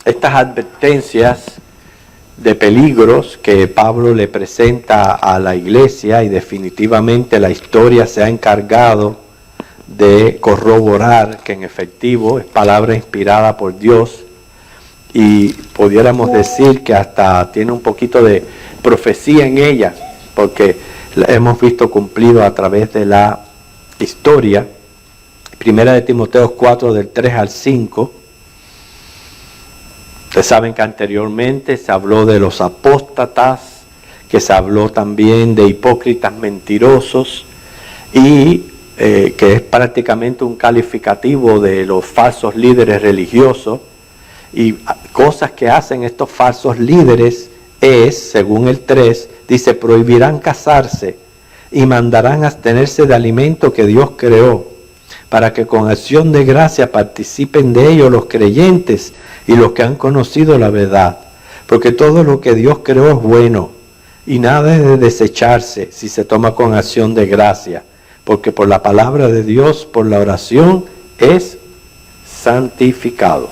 estas advertencias de peligros que Pablo le presenta a la iglesia, y definitivamente la historia se ha encargado de corroborar que en efectivo es palabra inspirada por Dios, y pudiéramos decir que hasta tiene un poquito de profecía en ella, porque la hemos visto cumplido a través de la historia. Primera de Timoteo 4, del 3 al 5. Ustedes saben que anteriormente se habló de los apóstatas, que se habló también de hipócritas mentirosos, y que es prácticamente un calificativo de los falsos líderes religiosos. Y cosas que hacen estos falsos líderes es, según el 3, dice: prohibirán casarse y mandarán abstenerse de alimento que Dios creó, para que con acción de gracia participen de ello los creyentes y los que han conocido la verdad. Porque todo lo que Dios creó es bueno, y nada es de desecharse si se toma con acción de gracia, porque por la palabra de Dios, por la oración, es santificado.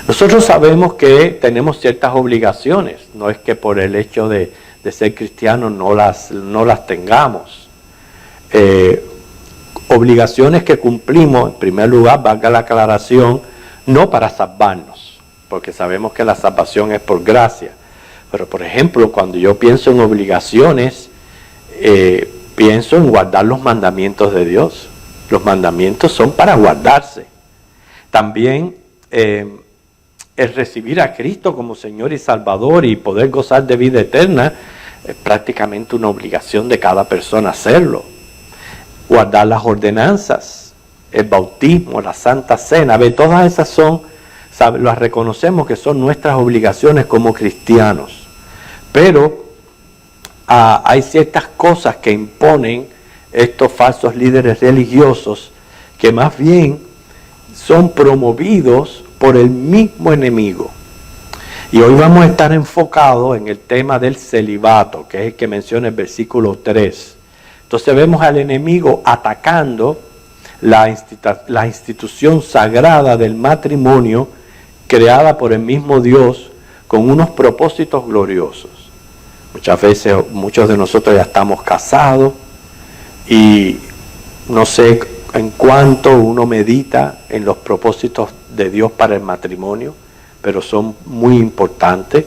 Nosotros sabemos que tenemos ciertas obligaciones, no es que por el hecho de ser cristianos no las tengamos. Obligaciones que cumplimos, en primer lugar, valga la aclaración, no para salvarnos, porque sabemos que la salvación es por gracia. Pero, por ejemplo, cuando yo pienso en obligaciones, pienso en guardar los mandamientos de Dios. Los mandamientos son para guardarse. También el recibir a Cristo como Señor y Salvador y poder gozar de vida eterna es prácticamente una obligación de cada persona hacerlo. Guardar las ordenanzas, el bautismo, la Santa Cena, todas esas las reconocemos que son nuestras obligaciones como cristianos. Pero hay ciertas cosas que imponen estos falsos líderes religiosos que más bien son promovidos por el mismo enemigo. Y hoy vamos a estar enfocados en el tema del celibato, que es el que menciona el versículo 3. Entonces vemos al enemigo atacando la institución sagrada del matrimonio, creada por el mismo Dios, con unos propósitos gloriosos. Muchas veces, muchos de nosotros ya estamos casados, y no sé en cuánto uno medita en los propósitos de Dios para el matrimonio, pero son muy importantes.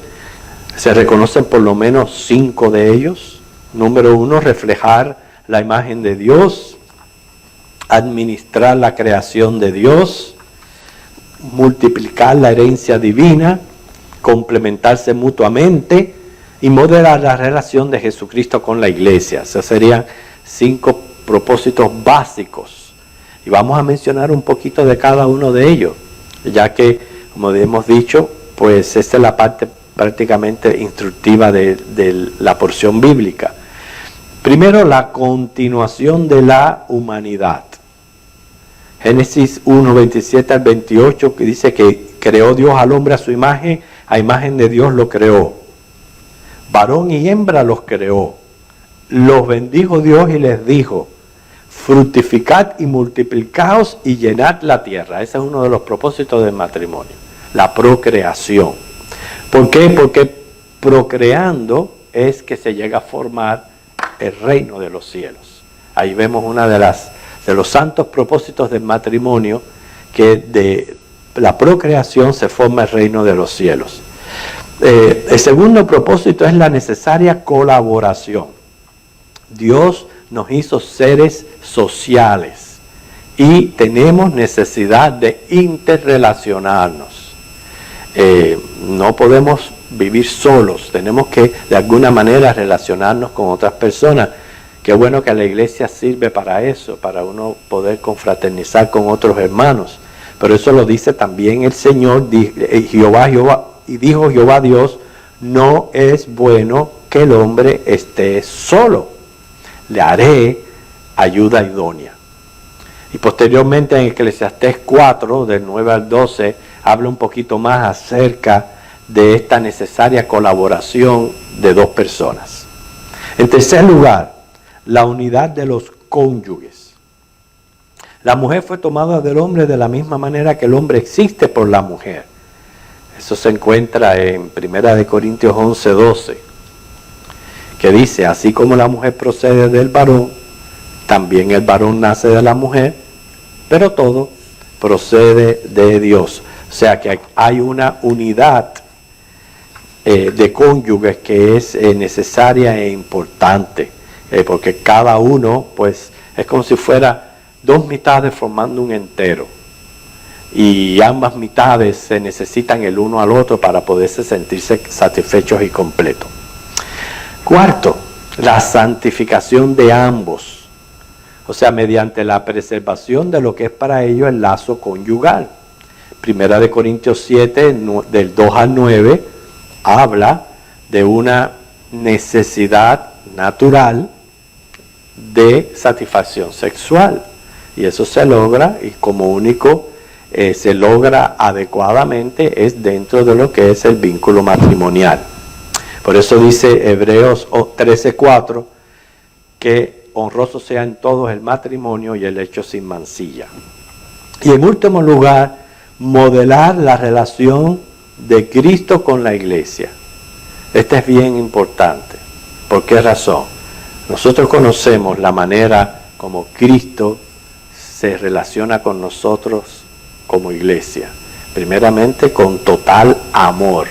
Se reconocen por lo menos 5 de ellos. Número 1, reflejar la imagen de Dios, administrar la creación de Dios, multiplicar la herencia divina, complementarse mutuamente y moderar la relación de Jesucristo con la iglesia. Esos serían 5 propósitos básicos. Y vamos a mencionar un poquito de cada uno de ellos, ya que, como hemos dicho, pues esta es la parte prácticamente instructiva de la porción bíblica. Primero, la continuación de la humanidad. Génesis 1, 27 al 28, que dice que creó Dios al hombre a imagen de Dios lo creó. Varón y hembra los creó. Los bendijo Dios y les dijo: fructificad y multiplicaos y llenad la tierra. Ese es uno de los propósitos del matrimonio, la procreación. ¿Por qué? Porque procreando es que se llega a formar el reino de los cielos. Ahí vemos una de los santos propósitos del matrimonio, que de la procreación se forma el reino de los cielos. El segundo propósito es la necesaria colaboración. Dios nos hizo seres sociales y tenemos necesidad de interrelacionarnos. No podemos vivir solos, tenemos que de alguna manera relacionarnos con otras personas. Qué bueno que la iglesia sirve para eso, para uno poder confraternizar con otros hermanos. Pero eso lo dice también el Señor, y dijo Jehová Dios: no es bueno que el hombre esté solo, le haré ayuda idónea. Y posteriormente en Eclesiastés 4, del 9 al 12, habla un poquito más acerca de esta necesaria colaboración de dos personas. En tercer lugar, la unidad de los cónyuges. La mujer fue tomada del hombre de la misma manera que el hombre existe por la mujer. Eso se encuentra en 1 Corintios 11:12, que dice, así como la mujer procede del varón, también el varón nace de la mujer, pero todo procede de Dios. O sea que hay una unidad de cónyuges que es necesaria e importante, porque cada uno pues es como si fuera dos mitades formando un entero, y ambas mitades se necesitan el uno al otro para poderse sentirse satisfechos y completos. Cuarto, la santificación de ambos, o sea, mediante la preservación de lo que es para ellos el lazo conyugal. 1 Corintios 7, del 2 al 9, habla de una necesidad natural de satisfacción sexual. Y eso se logra, y como único se logra adecuadamente, es dentro de lo que es el vínculo matrimonial. Por eso dice Hebreos 13:4, que honroso sea en todos el matrimonio y el hecho sin mancilla. Y en último lugar, modelar la relación de Cristo con la iglesia. Este es bien importante. ¿Por qué razón? Nosotros conocemos la manera como Cristo se relaciona con nosotros como iglesia. Primeramente con total amor,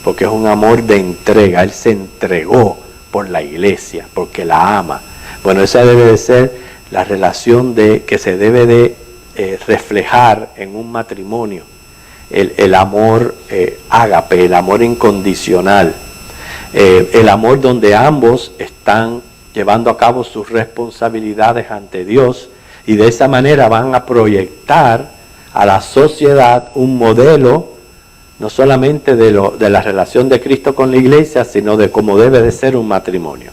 porque es un amor de entrega. Él se entregó por la iglesia, porque la ama. Bueno, esa debe de ser la relación que se debe de reflejar en un matrimonio. El amor ágape, el amor incondicional. El amor donde ambos están llevando a cabo sus responsabilidades ante Dios, y de esa manera van a proyectar a la sociedad un modelo, no solamente de la relación de Cristo con la iglesia, sino de cómo debe de ser un matrimonio.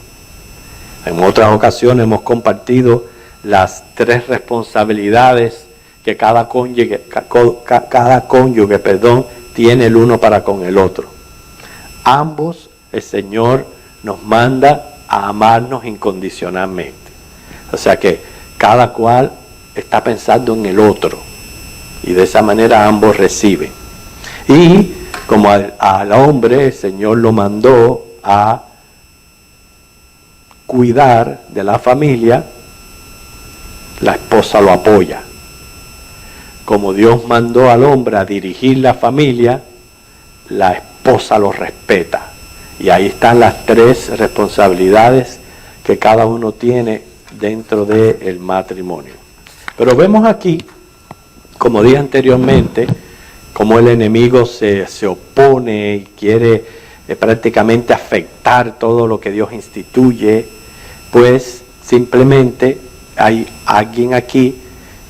En otras ocasiones hemos compartido las 3 responsabilidades que cada cónyuge tiene el uno para con el otro. Ambos, el Señor nos manda a amarnos incondicionalmente. O sea que cada cual está pensando en el otro, y de esa manera ambos reciben. Y como al hombre el Señor lo mandó a cuidar de la familia, la esposa lo apoya. Como Dios mandó al hombre a dirigir la familia, la esposa lo respeta. Y ahí están las 3 responsabilidades que cada uno tiene dentro del matrimonio. Pero vemos aquí, como dije anteriormente, cómo el enemigo se opone y quiere prácticamente afectar todo lo que Dios instituye. Pues simplemente hay alguien aquí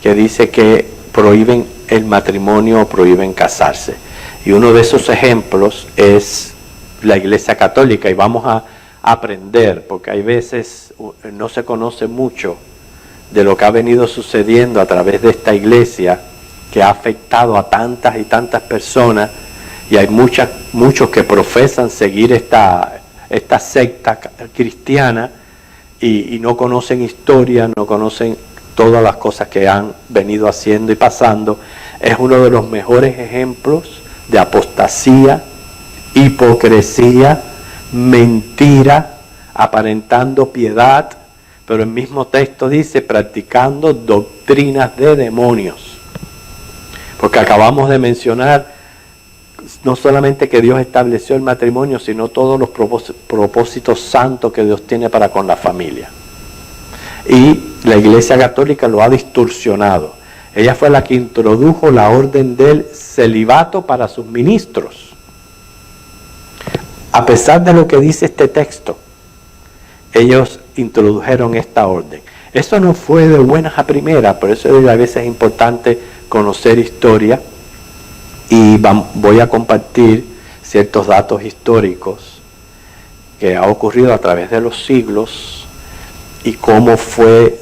que dice que prohíben el matrimonio o prohíben casarse. Y uno de esos ejemplos es la Iglesia Católica, y vamos a aprender, porque hay veces no se conoce mucho de lo que ha venido sucediendo a través de esta iglesia, que ha afectado a tantas y tantas personas, y hay muchos que profesan seguir esta secta cristiana y no conocen historia, no conocen todas las cosas que han venido haciendo y pasando. Es uno de los mejores ejemplos de apostasía, hipocresía, mentira, aparentando piedad, pero el mismo texto dice practicando doctrinas de demonios. Porque acabamos de mencionar no solamente que Dios estableció el matrimonio, sino todos los propósitos santos que Dios tiene para con la familia. Y la Iglesia Católica lo ha distorsionado. Ella fue la que introdujo la orden del celibato para sus ministros. A pesar de lo que dice este texto, ellos introdujeron esta orden. Eso no fue de buenas a primeras, por eso a veces es importante conocer historia, y voy a compartir ciertos datos históricos que ha ocurrido a través de los siglos y cómo fue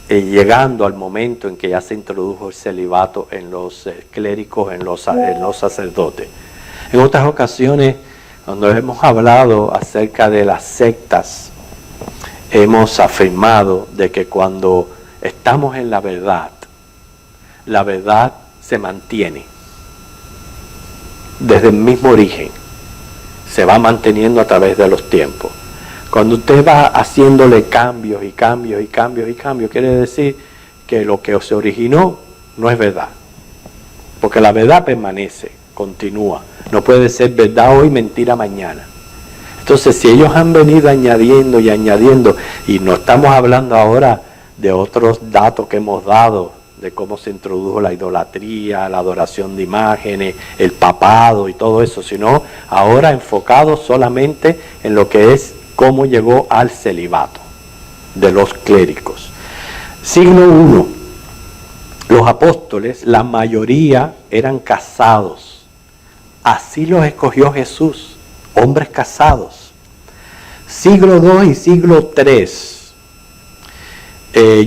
llegando al momento en que ya se introdujo el celibato en los clérigos, en los sacerdotes. En otras ocasiones, cuando hemos hablado acerca de las sectas, hemos afirmado de que cuando estamos en la verdad, la verdad se mantiene. Desde el mismo origen, se va manteniendo a través de los tiempos. Cuando usted va haciéndole cambios y cambios y cambios y cambios, quiere decir que lo que se originó no es verdad. Porque la verdad permanece, continúa. No puede ser verdad hoy, mentira mañana. Entonces, si ellos han venido añadiendo y añadiendo, y no estamos hablando ahora de otros datos que hemos dado, de cómo se introdujo la idolatría, la adoración de imágenes, el papado y todo eso, sino ahora enfocado solamente en lo que es cómo llegó al celibato de los clérigos. Siglo I. Los apóstoles, la mayoría eran casados. Así los escogió Jesús, hombres casados. Siglo II y siglo III.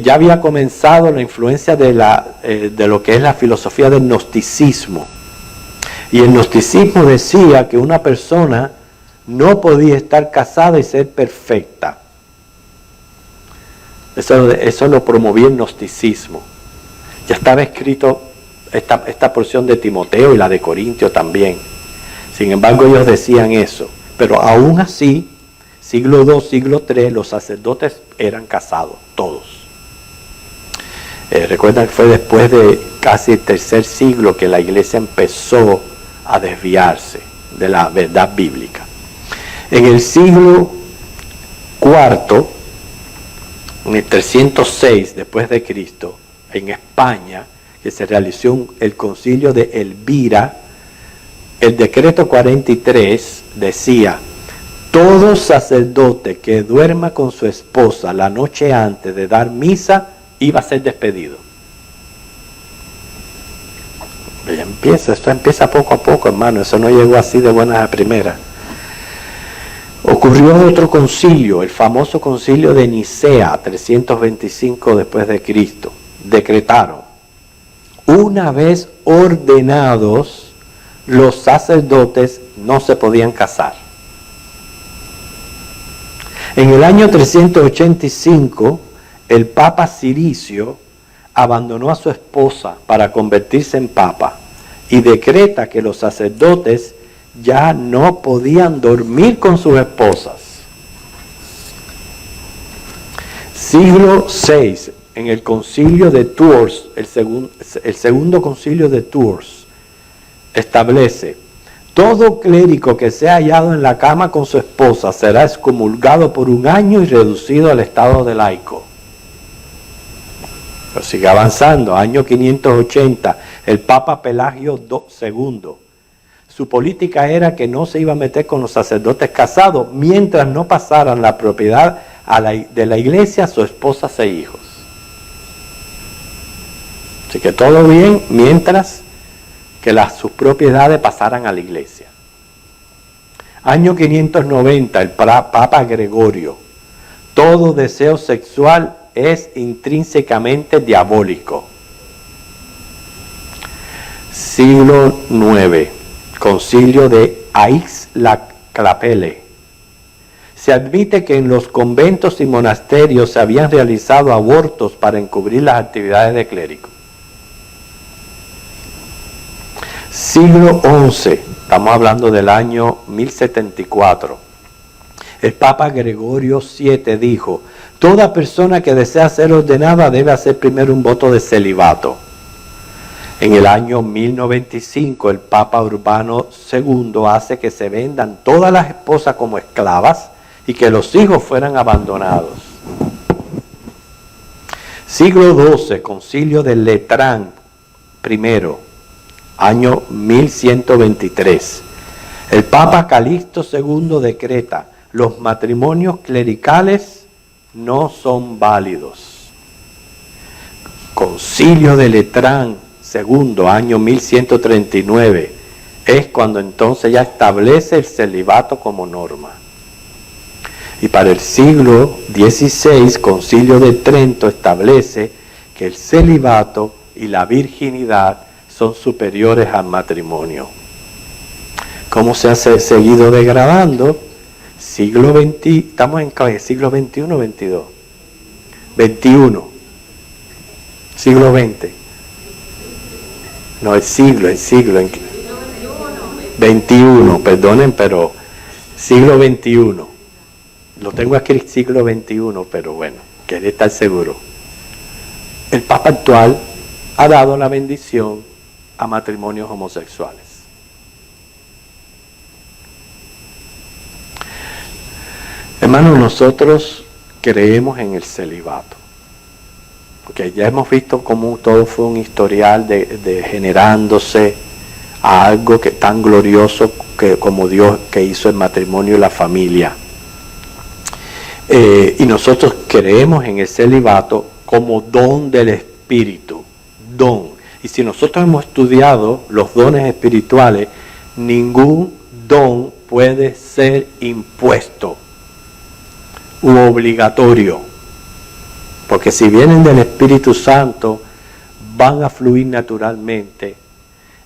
Ya había comenzado la influencia de lo que es la filosofía del gnosticismo. Y el gnosticismo decía que una persona no podía estar casada y ser perfecta. Eso lo promovía el gnosticismo. Ya estaba escrito esta porción de Timoteo y la de Corintio también. Sin embargo, ellos decían eso. Pero aún así, siglo II, siglo III, los sacerdotes eran casados, todos. Recuerdan que fue después de casi el tercer siglo que la iglesia empezó a desviarse de la verdad bíblica. En el siglo IV, en el 306 después de Cristo, en España, que se realizó el concilio de Elvira, el decreto 43 decía: todo sacerdote que duerma con su esposa la noche antes de dar misa iba a ser despedido. Esto empieza poco a poco, hermano, eso no llegó así de buenas a primeras. Ocurrió otro concilio, el famoso concilio de Nicea, 325 después de Cristo. Decretaron: una vez ordenados, los sacerdotes no se podían casar. En el año 385, el Papa Ciricio abandonó a su esposa para convertirse en Papa y decreta que los sacerdotes ya no podían dormir con sus esposas. Siglo VI, en el concilio de Tours, el segundo concilio de Tours, establece: todo clérigo que sea hallado en la cama con su esposa será excomulgado por 1 año y reducido al estado de laico. Pero sigue avanzando. Año 580, el Papa Pelagio II. Su política era que no se iba a meter con los sacerdotes casados mientras no pasaran la propiedad de la iglesia a su esposa e hijos. Así que todo bien mientras que sus propiedades pasaran a la iglesia. Año 590, el Papa Gregorio: todo deseo sexual es intrínsecamente diabólico. Siglo IX, concilio de Aix-la-Chapelle. Se admite que en los conventos y monasterios se habían realizado abortos para encubrir las actividades de clérigo. Siglo XI, estamos hablando del año 1074. El Papa Gregorio VII dijo: toda persona que desea ser ordenada debe hacer primero un voto de celibato. En el año 1095, el Papa Urbano II hace que se vendan todas las esposas como esclavas y que los hijos fueran abandonados. Siglo XII, concilio de Letrán I, año 1123. El Papa Calixto II decreta: los matrimonios clericales no son válidos. Concilio de Letrán II, año 1139, es cuando entonces ya establece el celibato como norma. Y para el siglo XVI, Concilio de Trento establece que el celibato y la virginidad son superiores al matrimonio. ¿Cómo se ha seguido degradando? Siglo XX, estamos en siglo XXI o XXII. XXI, siglo XX. No, el siglo, XXI, perdonen, pero siglo XXI. Lo tengo aquí el siglo XXI, pero bueno, quería estar seguro. El Papa actual ha dado la bendición a matrimonios homosexuales. Hermanos, nosotros creemos en el celibato, porque ya hemos visto cómo todo fue un historial de generándose a algo que tan glorioso que como Dios que hizo el matrimonio y la familia. Y nosotros creemos en el celibato como don del Espíritu, don. Y si nosotros hemos estudiado los dones espirituales, ningún don puede ser impuesto u obligatorio, porque si vienen del Espíritu Santo, van a fluir naturalmente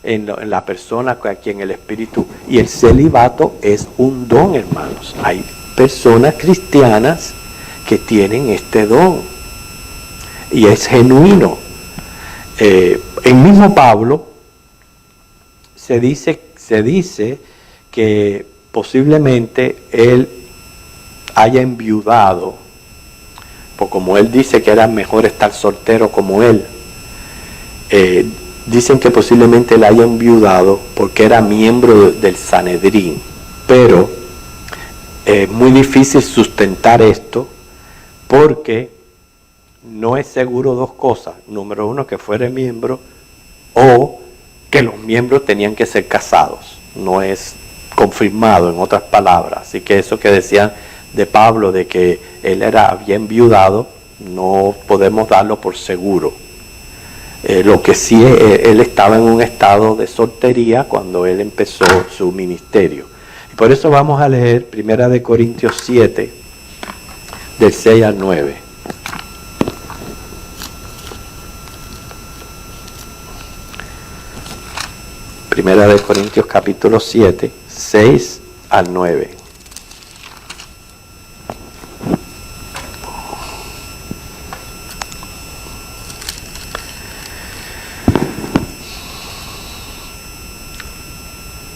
en la persona a quien el Espíritu, y el celibato es un don, hermanos. Hay personas cristianas que tienen este don, y es genuino. El mismo Pablo se dice que posiblemente él haya enviudado, pues como él dice que era mejor estar soltero como él, dicen que posiblemente él haya enviudado porque era miembro del Sanedrín, pero es muy difícil sustentar esto porque no es seguro dos cosas. Número uno, que fuera miembro, o que los miembros tenían que ser casados. No es confirmado, en otras palabras. Así que eso que decían de Pablo, de que él era bien viudado, no podemos darlo por seguro. Lo que sí, él estaba en un estado de soltería cuando él empezó su ministerio. Y por eso vamos a leer 1 Corintios 7, del 6 al 9. Primera de Corintios capítulo 7, 6 al 9.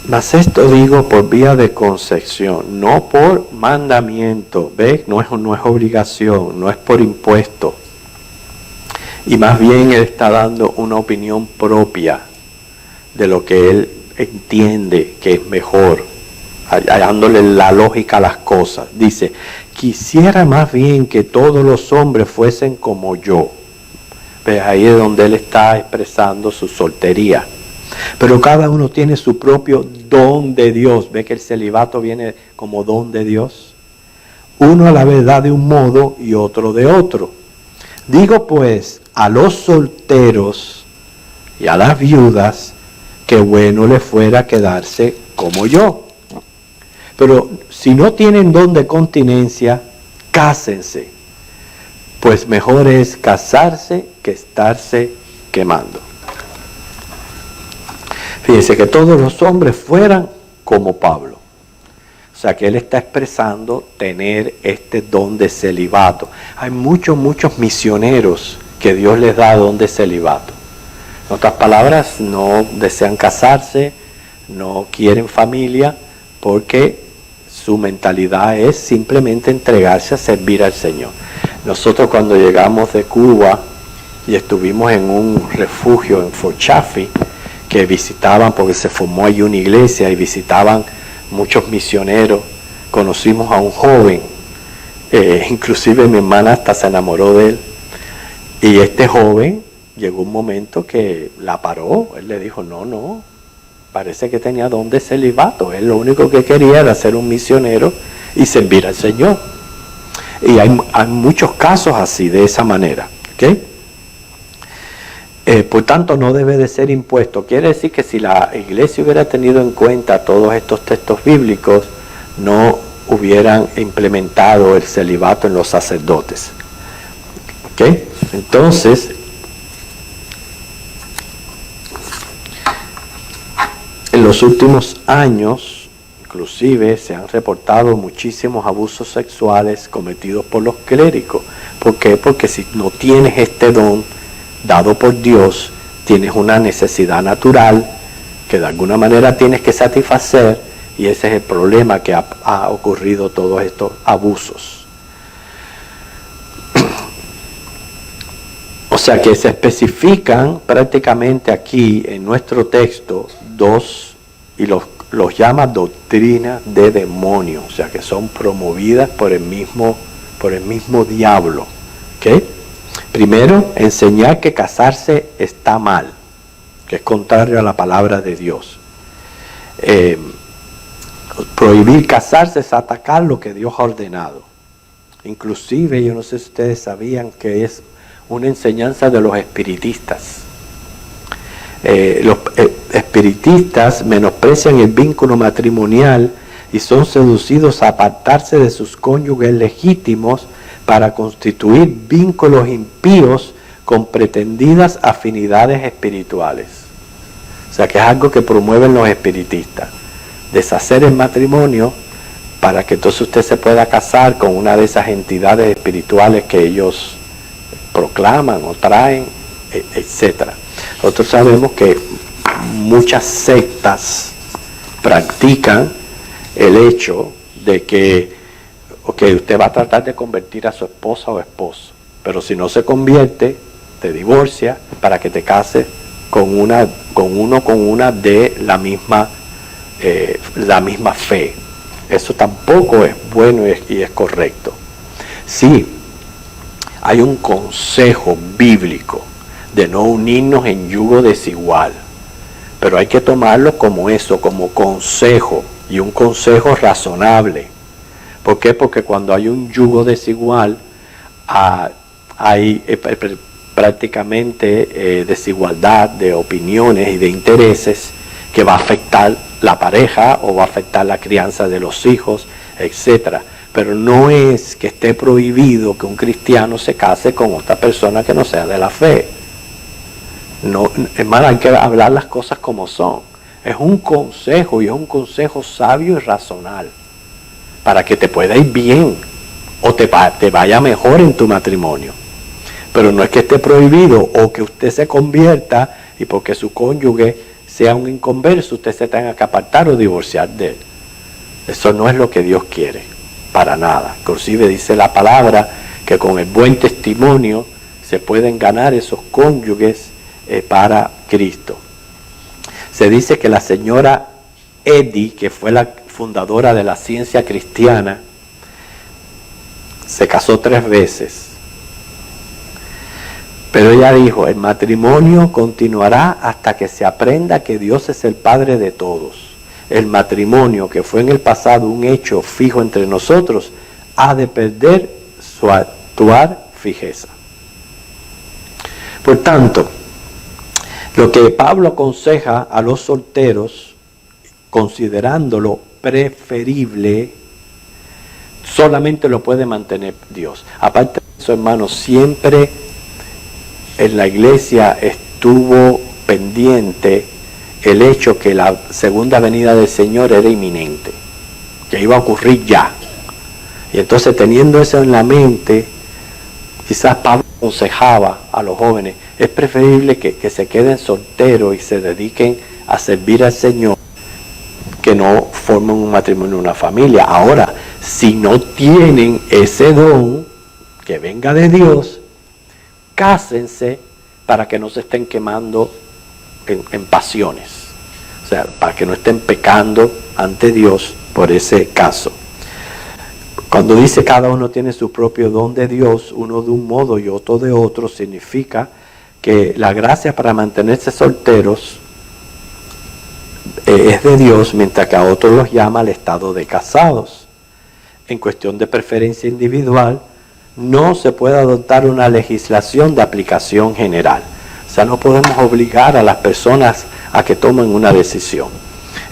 Mas esto digo por vía de concesión, no por mandamiento. ¿Ves? No es obligación, no es por impuesto. Y más bien él está dando una opinión propia de lo que él entiende que es mejor, hallándole la lógica a las cosas. Dice, quisiera más bien que todos los hombres fuesen como yo. ¿Ves? Ahí es donde él está expresando su soltería. Pero cada uno tiene su propio don de Dios. ¿Ve que el celibato viene como don de Dios? Uno a la verdad de un modo y otro de otro. Digo pues a los solteros y a las viudas que bueno les fuera quedarse como yo. Pero si no tienen don de continencia, cásense, pues mejor es casarse que estarse quemando. Fíjense que todos los hombres fueran como Pablo. O sea que él está expresando tener este don de celibato. Hay muchos misioneros que Dios les da don de celibato. En otras palabras, no desean casarse, no quieren familia, porque su mentalidad es simplemente entregarse a servir al Señor. Nosotros cuando llegamos de Cuba y estuvimos en un refugio en Fort Chaffee, que visitaban, porque se formó ahí una iglesia y visitaban muchos misioneros, conocimos a un joven, inclusive mi hermana hasta se enamoró de él, y este joven llegó un momento que la paró. Él le dijo, no, parece que tenía don de celibato, él lo único que quería era ser un misionero y servir al Señor. Y hay muchos casos así, de esa manera, ¿ok? Por tanto, no debe de ser impuesto. Quiere decir que si la iglesia hubiera tenido en cuenta todos estos textos bíblicos, no hubieran implementado el celibato en los sacerdotes. ¿Ok? Entonces, en los últimos años, inclusive, se han reportado muchísimos abusos sexuales cometidos por los clérigos. ¿Por qué? Porque si no tienes este don dado por Dios, tienes una necesidad natural que de alguna manera tienes que satisfacer, y ese es el problema que ha ocurrido todos estos abusos. O sea que se especifican prácticamente aquí en nuestro texto dos, y los llama doctrinas de demonio, o sea que son promovidas por el mismo diablo. ¿Okay? Primero, enseñar que casarse está mal, que es contrario a la palabra de Dios. Prohibir casarse es atacar lo que Dios ha ordenado. Inclusive, yo no sé si ustedes sabían que es una enseñanza de los espiritistas. Los espiritistas menosprecian el vínculo matrimonial y son seducidos a apartarse de sus cónyuges legítimos para constituir vínculos impíos con pretendidas afinidades espirituales. O sea que es algo que promueven los espiritistas. Deshacer el matrimonio para que entonces usted se pueda casar con una de esas entidades espirituales que ellos proclaman o traen, etc. Nosotros sabemos que muchas sectas practican el hecho de que usted va a tratar de convertir a su esposa o esposo, pero si no se convierte, te divorcia para que te cases con una de la misma fe. Eso tampoco es bueno y es correcto. Sí, hay un consejo bíblico de no unirnos en yugo desigual, pero hay que tomarlo como eso, como consejo, y un consejo razonable. ¿Por qué? Porque cuando hay un yugo desigual, hay prácticamente desigualdad de opiniones y de intereses que va a afectar la pareja o va a afectar la crianza de los hijos, etc. Pero no es que esté prohibido que un cristiano se case con otra persona que no sea de la fe. No, hermano, hay que hablar las cosas como son. Es un consejo, y es un consejo sabio y razonal, para que te pueda ir bien o te vaya mejor en tu matrimonio. Pero no es que esté prohibido o que usted se convierta y porque su cónyuge sea un inconverso usted se tenga que apartar o divorciar de él. Eso no es lo que Dios quiere, para nada. Inclusive dice la palabra que con el buen testimonio se pueden ganar esos cónyuges para Cristo. Se dice que la señora Eddy, que fue la fundadora de la ciencia cristiana, se casó 3 veces. Pero ella dijo, el matrimonio continuará hasta que se aprenda que Dios es el Padre de todos. El matrimonio, que fue en el pasado un hecho fijo entre nosotros, ha de perder su actual fijeza. Por tanto, lo que Pablo aconseja a los solteros, considerándolo preferible, solamente lo puede mantener Dios. Aparte de eso, hermanos, siempre en la iglesia estuvo pendiente el hecho que la segunda venida del Señor era inminente, que iba a ocurrir ya. Y entonces, teniendo eso en la mente, quizás Pablo aconsejaba a los jóvenes, es preferible que se queden solteros y se dediquen a servir al Señor, que no formen un matrimonio, una familia. Ahora, si no tienen ese don que venga de Dios, cásense para que no se estén quemando en pasiones. O sea, para que no estén pecando ante Dios por ese caso. Cuando dice cada uno tiene su propio don de Dios, uno de un modo y otro de otro, significa que la gracia para mantenerse solteros es de Dios, mientras que a otros los llama al estado de casados. En cuestión de preferencia individual, no se puede adoptar una legislación de aplicación general. O sea, no podemos obligar a las personas a que tomen una decisión.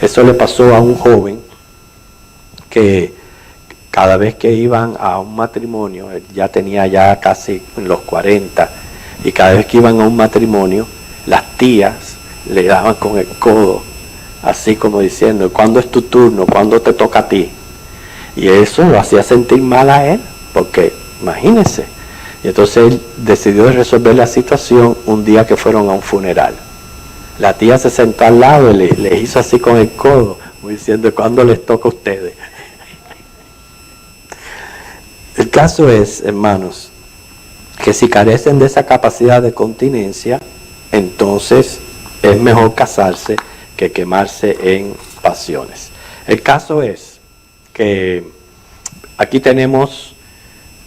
Eso le pasó a un joven que cada vez que iban a un matrimonio, él ya tenía ya casi los 40, y cada vez que iban a un matrimonio, las tías le daban con el codo, así como diciendo, ¿cuándo es tu turno? ¿Cuándo te toca a ti? Y eso lo hacía sentir mal a él, porque imagínense. Y entonces él decidió resolver la situación un día que fueron a un funeral. La tía se sentó al lado y le hizo así con el codo, como diciendo, ¿cuándo les toca a ustedes? El caso es, hermanos, que si carecen de esa capacidad de continencia, entonces es mejor casarse que quemarse en pasiones. El caso es que aquí tenemos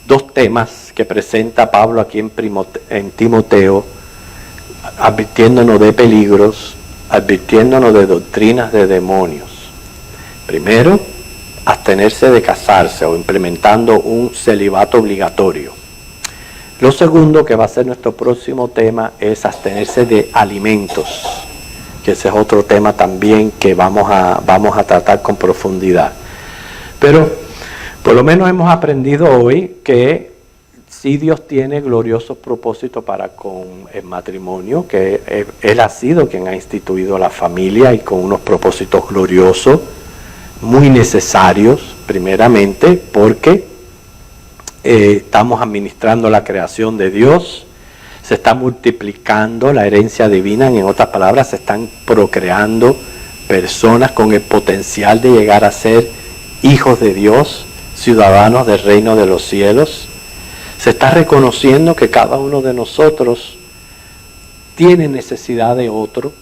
dos temas que presenta Pablo aquí en Timoteo, advirtiéndonos de peligros, advirtiéndonos de doctrinas de demonios. Primero, abstenerse de casarse o implementando un celibato obligatorio. Lo segundo, que va a ser nuestro próximo tema, es abstenerse de alimentos, que ese es otro tema también que vamos a tratar con profundidad. Pero por lo menos hemos aprendido hoy que sí Dios tiene gloriosos propósitos para con el matrimonio, que Él ha sido quien ha instituido la familia y con unos propósitos gloriosos, muy necesarios, primeramente, porque estamos administrando la creación de Dios, se está multiplicando la herencia divina, en otras palabras, se están procreando personas con el potencial de llegar a ser hijos de Dios, ciudadanos del reino de los cielos. Se está reconociendo que cada uno de nosotros tiene necesidad de otro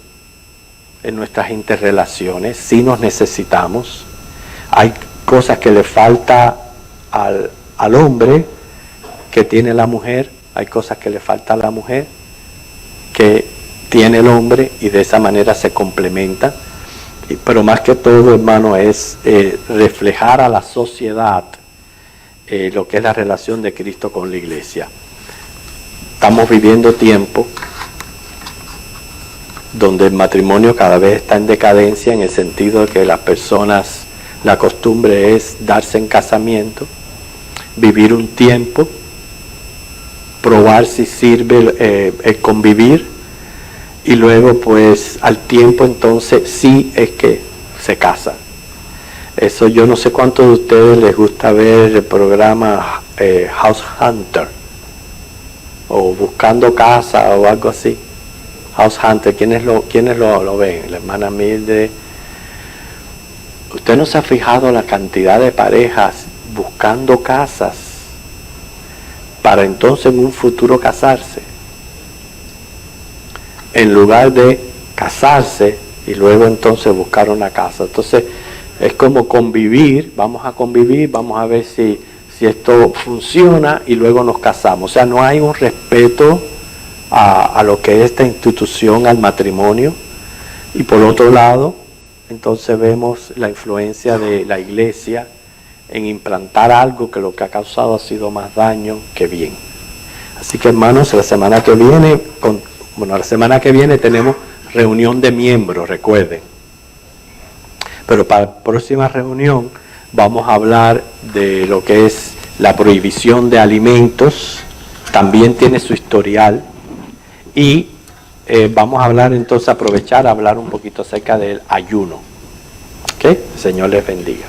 en nuestras interrelaciones, sí nos necesitamos. Hay cosas que le falta al hombre que tiene la mujer, hay cosas que le falta a la mujer que tiene el hombre y de esa manera se complementan. Pero más que todo, hermano, es reflejar a la sociedad lo que es la relación de Cristo con la iglesia. Estamos viviendo tiempo donde el matrimonio cada vez está en decadencia, en el sentido de que las personas, la costumbre es darse en casamiento, vivir un tiempo, probar si sirve el convivir, y luego pues al tiempo entonces sí es que se casan. Eso yo no sé cuántos de ustedes les gusta ver el programa House Hunter o Buscando Casa o algo así. House Hunter, ¿quiénes lo ven? La hermana Mildred. ¿Usted no se ha fijado la cantidad de parejas buscando casas para entonces en un futuro casarse? En lugar de casarse y luego entonces buscar una casa. Entonces es como convivir, vamos a ver si esto funciona y luego nos casamos. O sea, no hay un respeto a lo que es esta institución, al matrimonio. Y por otro lado, entonces vemos la influencia de la iglesia en implantar algo que lo que ha causado ha sido más daño que bien. Así que hermanos, la semana que viene tenemos reunión de miembros, recuerden. Pero para la próxima reunión vamos a hablar de lo que es la prohibición de alimentos, también tiene su historial, y vamos a hablar entonces, aprovechar a hablar un poquito acerca del ayuno. ¿Ok? El Señor les bendiga.